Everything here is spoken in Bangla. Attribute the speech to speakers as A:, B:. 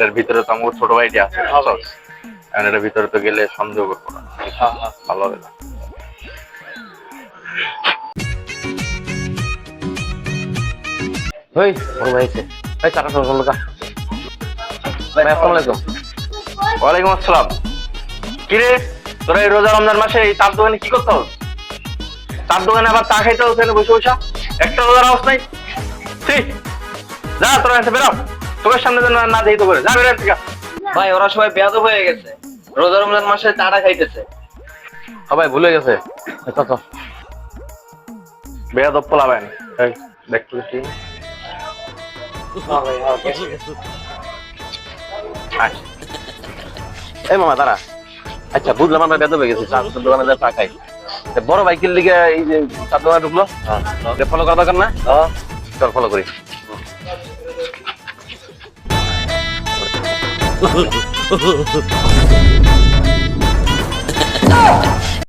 A: এটার ভিতরে তো আমার ছোট ভাইটি আছে বুঝছস? এখন এটার ভিতরে তো গেলে সন্দেহ করবো না, ভালো হবে না। ওই বড় ভাই আছে, এই টাকা তো বললো কা। ভাই আসসালামু আলাইকুম। ওয়ালাইকুম আসসালাম। কি রে তোরা এই রোজা রমজান মাসে এই তার দোকানে কি করতে হবে? তার দোকানে আবার চা খাইতে হচ্ছে বসে বসে, একটা রোজার আওয়াজ নাই। ঠিক যা তোরা এসে বেরো, তোর সামনে যেন না দেই তো করে যা বেরো থেকে।
B: ভাই ওরা সবাই বেয়াদব হয়ে গেছে, রোজা রমজান মাসে চাটা খাইতেছে।
A: সবাই ভুলে গেছে। তো বেয়াদব পোলাবেন, এই দেখ তো কি। আচ্ছা এই মামা দাঁড়া। আচ্ছা বুঝলাম আমরা বেয়াদব হয়ে গেছি, চার দোকানে যা চা খাই। বড় বাইকের লিগে এই যে চার দোকানে ঢুকলো, ফলো করা দরকার না? চল ফলো করি।